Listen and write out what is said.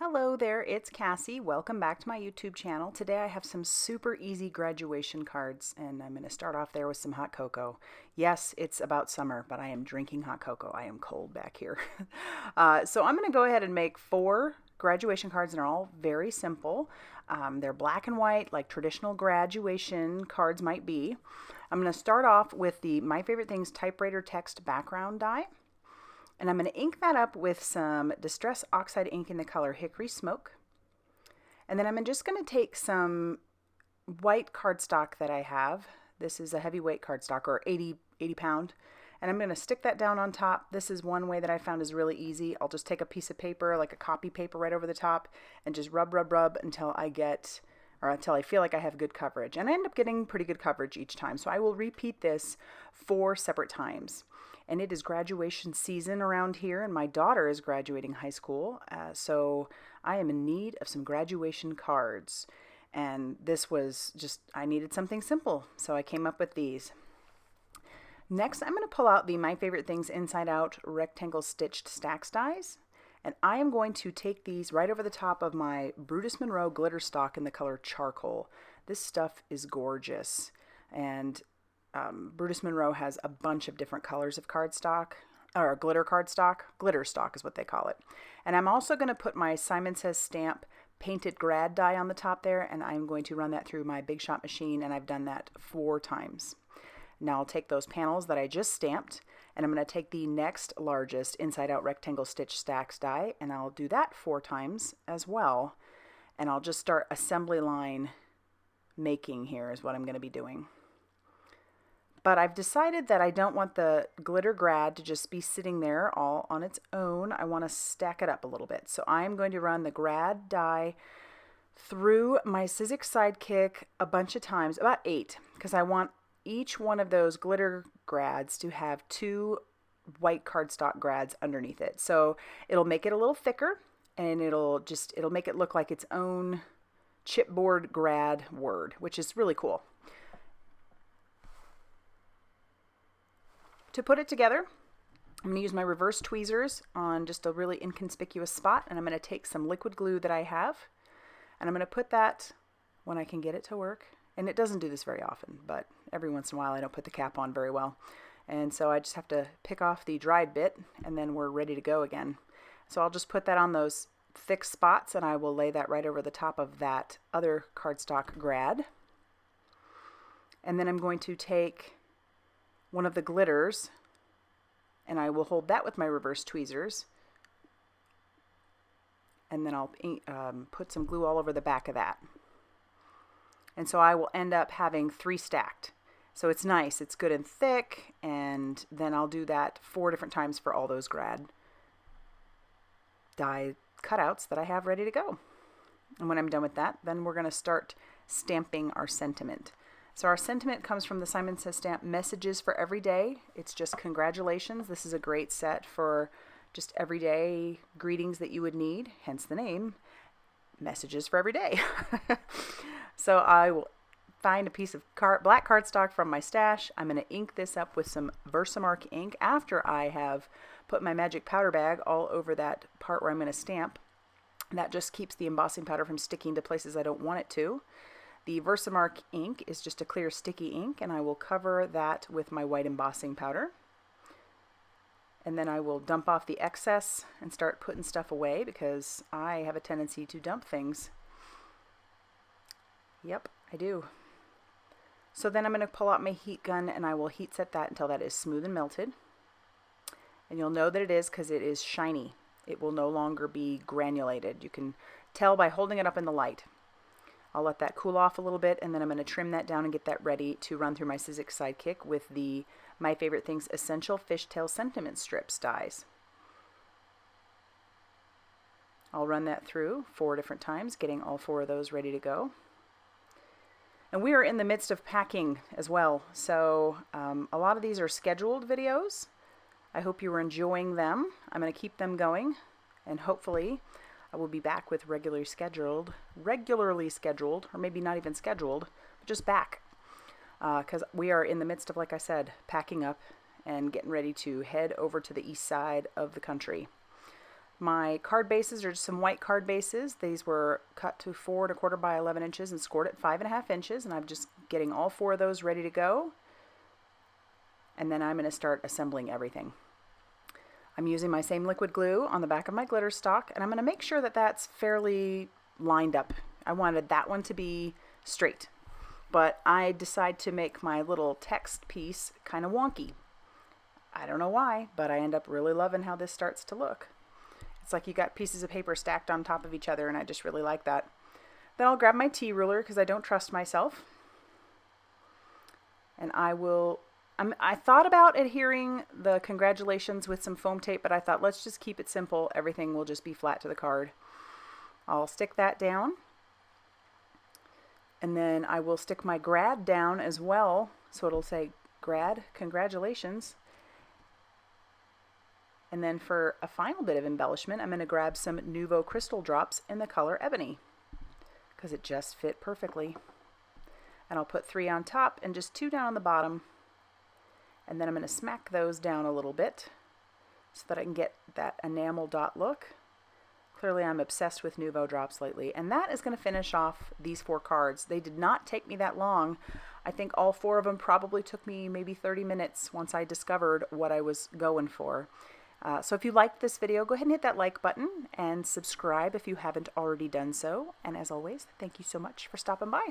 Hello there, it's Cassie. Welcome back to my YouTube channel. Today I have some super easy graduation cards, and I'm going to start off there with some hot cocoa. Yes, it's about summer, but I am drinking hot cocoa. I am cold back here. So I'm going to go ahead and make 4 graduation cards, and they're all very simple. They're black and white, like traditional graduation cards might be. I'm going to start off with the My Favorite Things Typewriter Text Background die. And I'm going to ink that up with some Distress Oxide ink in the color Hickory Smoke. And then I'm just going to take some white cardstock that I have. This is a heavyweight cardstock, or 80 pound. And I'm going to stick that down on top. This is one way that I found is really easy. I'll just take a piece of paper, like a copy paper, right over the top and just rub until until I feel like I have good coverage. And I end up getting pretty good coverage each time. So I will repeat this 4 separate times. And it is graduation season around here, and my daughter is graduating high school, so I am in need of some graduation cards. And this was just, I needed something simple, so I came up with these. Next, I'm going to pull out the My Favorite Things Inside Out rectangle stitched STAX dies, and I am going to take these right over the top of my Brutus Monroe glitter stock in the color Charcoal. This stuff is gorgeous, and Brutus Monroe has a bunch of different colors of cardstock, or glitter cardstock. Glitter stock is what they call it. And I'm also going to put my Simon Says Stamp painted grad die on the top there, and I'm going to run that through my Big Shot machine, and I've done that 4 times. Now I'll take those panels that I just stamped, and I'm going to take the next largest Inside Out rectangle stitch STAX die, and I'll do that 4 times as well. And I'll just start assembly line making here is what I'm going to be doing. But I've decided that I don't want the glitter grad to just be sitting there all on its own. I want to stack it up a little bit. So I'm going to run the grad die through my Sizzix Sidekick a bunch of times, about 8, because I want each one of those glitter grads to have 2 white cardstock grads underneath it. So it'll make it a little thicker, and it'll make it look like its own chipboard grad word, which is really cool. To put it together, I'm going to use my reverse tweezers on just a really inconspicuous spot, and I'm going to take some liquid glue that I have, and I'm going to put that when I can get it to work. And it doesn't do this very often, but every once in a while I don't put the cap on very well. And so I just have to pick off the dried bit, and then we're ready to go again. So I'll just put that on those thick spots, and I will lay that right over the top of that other cardstock grad. And then I'm going to take one of the glitters, and I will hold that with my reverse tweezers, and then I'll put some glue all over the back of that. And so I will end up having 3 stacked. So it's nice, it's good and thick, and then I'll do that 4 different times for all those grad die cutouts that I have ready to go. And when I'm done with that, then we're going to start stamping our sentiment. So our sentiment comes from the Simon Says Stamp Messages for Every Day. It's just congratulations. This is a great set for just everyday greetings that you would need, hence the name, Messages for Every Day. So I will find a piece of black cardstock from my stash. I'm going to ink this up with some VersaMark ink after I have put my magic powder bag all over that part where I'm going to stamp. That just keeps the embossing powder from sticking to places I don't want it to. The VersaMark ink is just a clear sticky ink, and I will cover that with my white embossing powder. And then I will dump off the excess and start putting stuff away, because I have a tendency to dump things. Yep, I do. So then I'm going to pull out my heat gun, and I will heat set that until that is smooth and melted. And you'll know that it is because it is shiny. It will no longer be granulated. You can tell by holding it up in the light. I'll let that cool off a little bit, and then I'm going to trim that down and get that ready to run through my Sizzix Sidekick with the My Favorite Things Essential Fishtail Sentiment Strips dies. I'll run that through 4 different times, getting all 4 of those ready to go. And we are in the midst of packing as well, so a lot of these are scheduled videos. I hope you are enjoying them. I'm going to keep them going, and hopefully I will be back with regularly scheduled, or maybe not even scheduled, but just back. Because we are in the midst of, like I said, packing up and getting ready to head over to the east side of the country. My card bases are just some white card bases. These were cut to 4 1/4 by 11 inches and scored at 5 1/2 inches, and I'm just getting all 4 of those ready to go. And then I'm going to start assembling everything. I'm using my same liquid glue on the back of my glitter stock, and I'm going to make sure that that's fairly lined up. I wanted that one to be straight, but I decide to make my little text piece kind of wonky. I don't know why, but I end up really loving how this starts to look. It's like you got pieces of paper stacked on top of each other, and I just really like that. Then I'll grab my T-ruler because I don't trust myself. And I thought about adhering the congratulations with some foam tape, but I thought let's just keep it simple. Everything will just be flat to the card. I'll stick that down. And then I will stick my grad down as well. So it'll say grad, congratulations. And then for a final bit of embellishment, I'm going to grab some Nuvo crystal drops in the color Ebony because it just fit perfectly. And I'll put 3 on top and just 2 down on the bottom. And then I'm going to smack those down a little bit so that I can get that enamel dot look. Clearly I'm obsessed with Nuvo drops lately. And that is going to finish off these 4 cards. They did not take me that long. I think all 4 of them probably took me maybe 30 minutes once I discovered what I was going for. So if you liked this video, go ahead and hit that like button and subscribe if you haven't already done so. And as always, thank you so much for stopping by.